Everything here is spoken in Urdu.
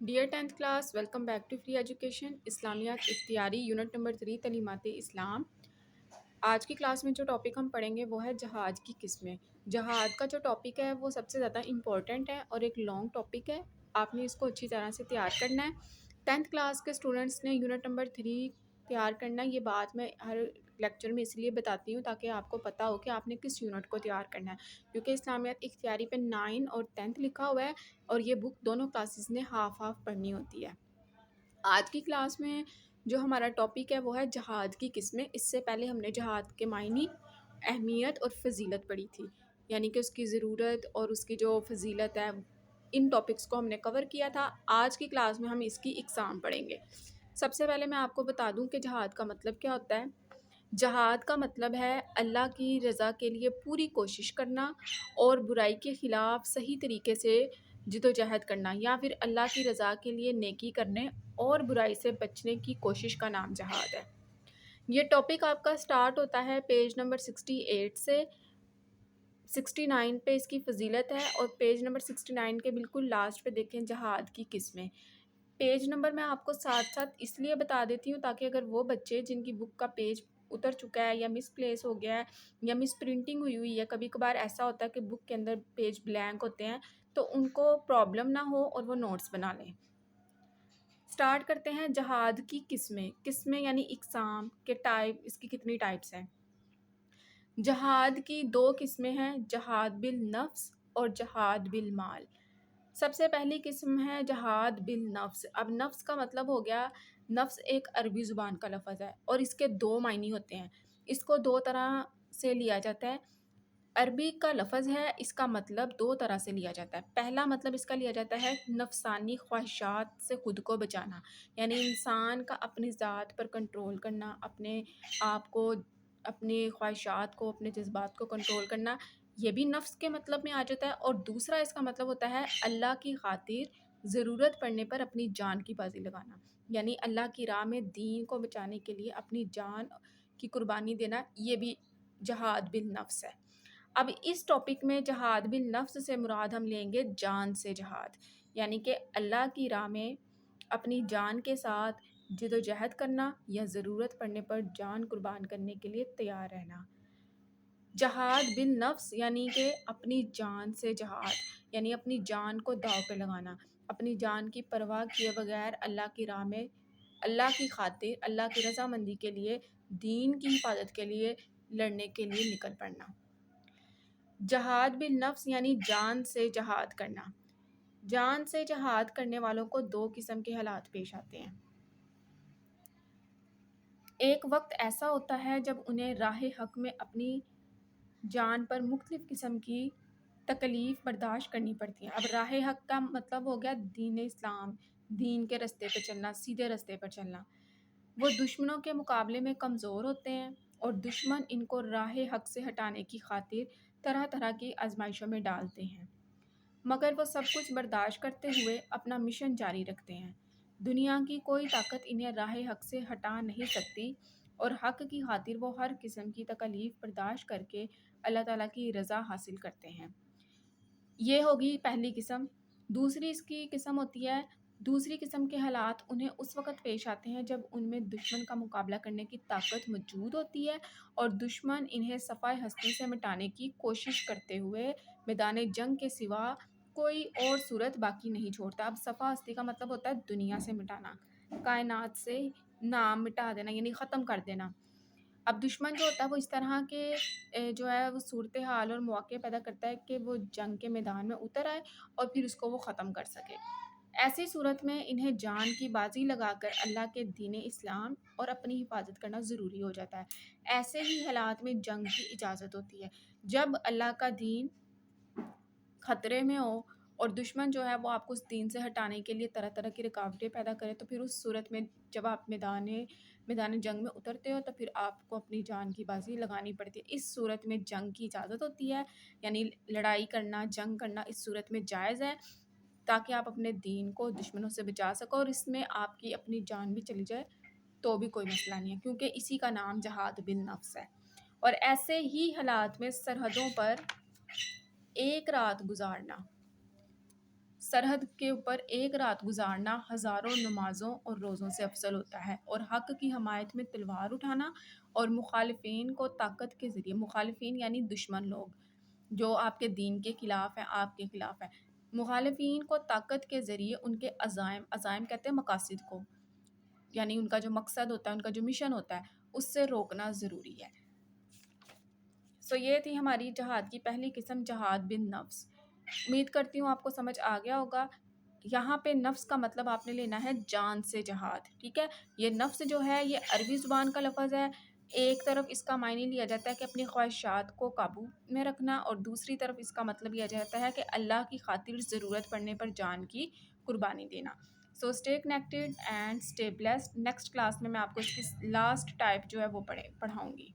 Dear tenth class, welcome back to free education اسلامیات اختیاری یونٹ نمبر 3 تعلیمات اسلام۔ آج کی کلاس میں جو ٹاپک ہم پڑھیں گے وہ ہے جہاد کی قسمیں۔ جہاد کا جو ٹاپک ہے وہ سب سے زیادہ امپورٹنٹ ہے اور ایک لانگ ٹاپک ہے، آپ نے اس کو اچھی طرح سے تیار کرنا ہے۔ ٹینتھ کلاس کے اسٹوڈنٹس نے یونٹ نمبر 3 تیار کرنا ہے۔ یہ بات میں ہر لیکچر میں اس لیے بتاتی ہوں تاکہ آپ کو پتہ ہو کہ آپ نے کس یونٹ کو تیار کرنا ہے، کیونکہ اسلامیات اختیاری پہ 9 اور 10 لکھا ہوا ہے اور یہ بک دونوں کلاسز نے ہاف پڑھنی ہوتی ہے۔ آج کی کلاس میں جو ہمارا ٹاپک ہے وہ ہے جہاد کی قسمیں۔ اس سے پہلے ہم نے جہاد کے معنی، اہمیت اور فضیلت پڑھی تھی، یعنی کہ اس کی ضرورت اور اس کی جو فضیلت ہے، ان ٹاپکس کو ہم نے کور کیا تھا۔ آج کی کلاس میں ہم اس کی اقسام پڑھیں گے۔ سب سے پہلے میں آپ کو بتا دوں کہ جہاد کا مطلب کیا ہوتا ہے۔ جہاد کا مطلب ہے اللہ کی رضا کے لیے پوری کوشش کرنا اور برائی کے خلاف صحیح طریقے سے جد و جہد کرنا، یا پھر اللہ کی رضا کے لیے نیکی کرنے اور برائی سے بچنے کی کوشش کا نام جہاد ہے۔ یہ ٹاپک آپ کا سٹارٹ ہوتا ہے پیج نمبر 68 سے۔ 69 پہ اس کی فضیلت ہے اور پیج نمبر 69 کے بالکل لاسٹ پہ دیکھیں جہاد کی قسمیں۔ پیج نمبر میں آپ کو ساتھ ساتھ اس لیے بتا دیتی ہوں تاکہ اگر وہ بچے جن کی بک کا پیج اتر چکا ہے یا مس پلیس ہو گیا ہے یا مس پرنٹنگ ہوئی ہے، کبھی کبھار ایسا ہوتا ہے کہ بک کے اندر پیج بلینک ہوتے ہیں، تو ان کو پرابلم نہ ہو اور وہ نوٹس بنا لیں۔ سٹارٹ کرتے ہیں جہاد کی قسمیں۔ قسمیں یعنی اقسام کے ٹائپ، اس کی کتنی ٹائپس ہیں۔ جہاد کی 2 قسمیں ہیں، جہاد بالنفس اور جہاد بالمال۔ سب سے پہلی قسم ہے جہاد بالنفس۔ اب نفس کا مطلب ہو گیا، نفس ایک عربی زبان کا لفظ ہے اور اس کے 2 معنی ہوتے ہیں۔ اس کو 2 طرح سے لیا جاتا ہے۔ عربی کا لفظ ہے، اس کا مطلب 2 طرح سے لیا جاتا ہے۔ پہلا مطلب اس کا لیا جاتا ہے نفسانی خواہشات سے خود کو بچانا، یعنی انسان کا اپنی ذات پر کنٹرول کرنا، اپنے آپ کو، اپنے خواہشات کو، اپنے جذبات کو کنٹرول کرنا، یہ بھی نفس کے مطلب میں آ جاتا ہے۔ اور دوسرا اس کا مطلب ہوتا ہے اللہ کی خاطر ضرورت پڑنے پر اپنی جان کی بازی لگانا، یعنی اللہ کی راہ میں دین کو بچانے کے لیے اپنی جان کی قربانی دینا، یہ بھی جہاد بالنفس ہے۔ اب اس ٹاپک میں جہاد بالنفس سے مراد ہم لیں گے جان سے جہاد، یعنی کہ اللہ کی راہ میں اپنی جان کے ساتھ جد و جہد کرنا یا ضرورت پڑنے پر جان قربان کرنے کے لیے تیار رہنا۔ جہاد بالنفس یعنی کہ اپنی جان سے جہاد، یعنی اپنی جان کو داؤ پہ لگانا، اپنی جان کی پرواہ کیے بغیر اللہ کی راہ میں، اللہ کی خاطر، اللہ کی رضامندی کے لیے، دین کی حفاظت کے لیے لڑنے کے لیے نکل پڑنا۔ جہاد بالنفس یعنی جان سے جہاد کرنا۔ جان سے جہاد کرنے والوں کو 2 قسم کے حالات پیش آتے ہیں۔ ایک وقت ایسا ہوتا ہے جب انہیں راہ حق میں اپنی جان پر مختلف قسم کی تکلیف برداشت کرنی پڑتی ہیں۔ اب راہ حق کا مطلب ہو گیا دین اسلام، دین کے رستے پہ چلنا، سیدھے رستے پر چلنا۔ وہ دشمنوں کے مقابلے میں کمزور ہوتے ہیں اور دشمن ان کو راہ حق سے ہٹانے کی خاطر طرح طرح کی آزمائشوں میں ڈالتے ہیں، مگر وہ سب کچھ برداشت کرتے ہوئے اپنا مشن جاری رکھتے ہیں۔ دنیا کی کوئی طاقت انہیں راہ حق سے ہٹا نہیں سکتی اور حق کی خاطر وہ ہر قسم کی تکلیف برداشت کر کے اللہ تعالیٰ کی رضا حاصل کرتے ہیں۔ یہ ہوگی پہلی قسم۔ دوسری اس کی قسم ہوتی ہے، دوسری قسم کے حالات انہیں اس وقت پیش آتے ہیں جب ان میں دشمن کا مقابلہ کرنے کی طاقت موجود ہوتی ہے اور دشمن انہیں صفحہ ہستی سے مٹانے کی کوشش کرتے ہوئے میدان جنگ کے سوا کوئی اور صورت باقی نہیں چھوڑتا۔ اب صفحہ ہستی کا مطلب ہوتا ہے دنیا سے مٹانا، کائنات سے نام مٹا دینا، یعنی ختم کر دینا۔ اب دشمن جو ہوتا ہے وہ اس طرح کے جو ہے وہ صورتحال اور مواقع پیدا کرتا ہے کہ وہ جنگ کے میدان میں اتر آئے اور پھر اس کو وہ ختم کر سکے۔ ایسی صورت میں انہیں جان کی بازی لگا کر اللہ کے دین اسلام اور اپنی حفاظت کرنا ضروری ہو جاتا ہے۔ ایسے ہی حالات میں جنگ کی اجازت ہوتی ہے، جب اللہ کا دین خطرے میں ہو اور دشمن جو ہے وہ آپ کو اس دین سے ہٹانے کے لیے طرح طرح کی رکاوٹیں پیدا کرے، تو پھر اس صورت میں جب آپ میدان جنگ میں اترتے ہو تو پھر آپ کو اپنی جان کی بازی لگانی پڑتی ہے۔ اس صورت میں جنگ کی اجازت ہوتی ہے، یعنی لڑائی کرنا، جنگ کرنا اس صورت میں جائز ہے تاکہ آپ اپنے دین کو دشمنوں سے بچا سکو، اور اس میں آپ کی اپنی جان بھی چلی جائے تو بھی کوئی مسئلہ نہیں ہے، کیونکہ اسی کا نام جہاد بالنفس ہے۔ اور ایسے ہی حالات میں سرحدوں پر ایک رات گزارنا، سرحد کے اوپر ایک رات گزارنا ہزاروں نمازوں اور روزوں سے افضل ہوتا ہے، اور حق کی حمایت میں تلوار اٹھانا اور مخالفین کو طاقت کے ذریعے، مخالفین یعنی دشمن لوگ جو آپ کے دین کے خلاف ہیں، آپ کے خلاف ہیں، مخالفین کو طاقت کے ذریعے ان کے عزائم، عزائم کہتے ہیں مقاصد کو، یعنی ان کا جو مقصد ہوتا ہے، ان کا جو مشن ہوتا ہے، اس سے روکنا ضروری ہے۔ یہ تھی ہماری جہاد کی پہلی قسم، جہاد بن نفس۔ امید کرتی ہوں آپ کو سمجھ آ گیا ہوگا۔ یہاں پہ نفس کا مطلب آپ نے لینا ہے جان سے جہاد، ٹھیک ہے؟ یہ نفس جو ہے یہ عربی زبان کا لفظ ہے۔ ایک طرف اس کا معنی لیا جاتا ہے کہ اپنی خواہشات کو قابو میں رکھنا، اور دوسری طرف اس کا مطلب لیا جاتا ہے کہ اللہ کی خاطر ضرورت پڑنے پر جان کی قربانی دینا۔ Stay connected and stay blessed. Next class میں آپ کو اس کی لاسٹ ٹائپ جو ہے وہ پڑھاؤں گی۔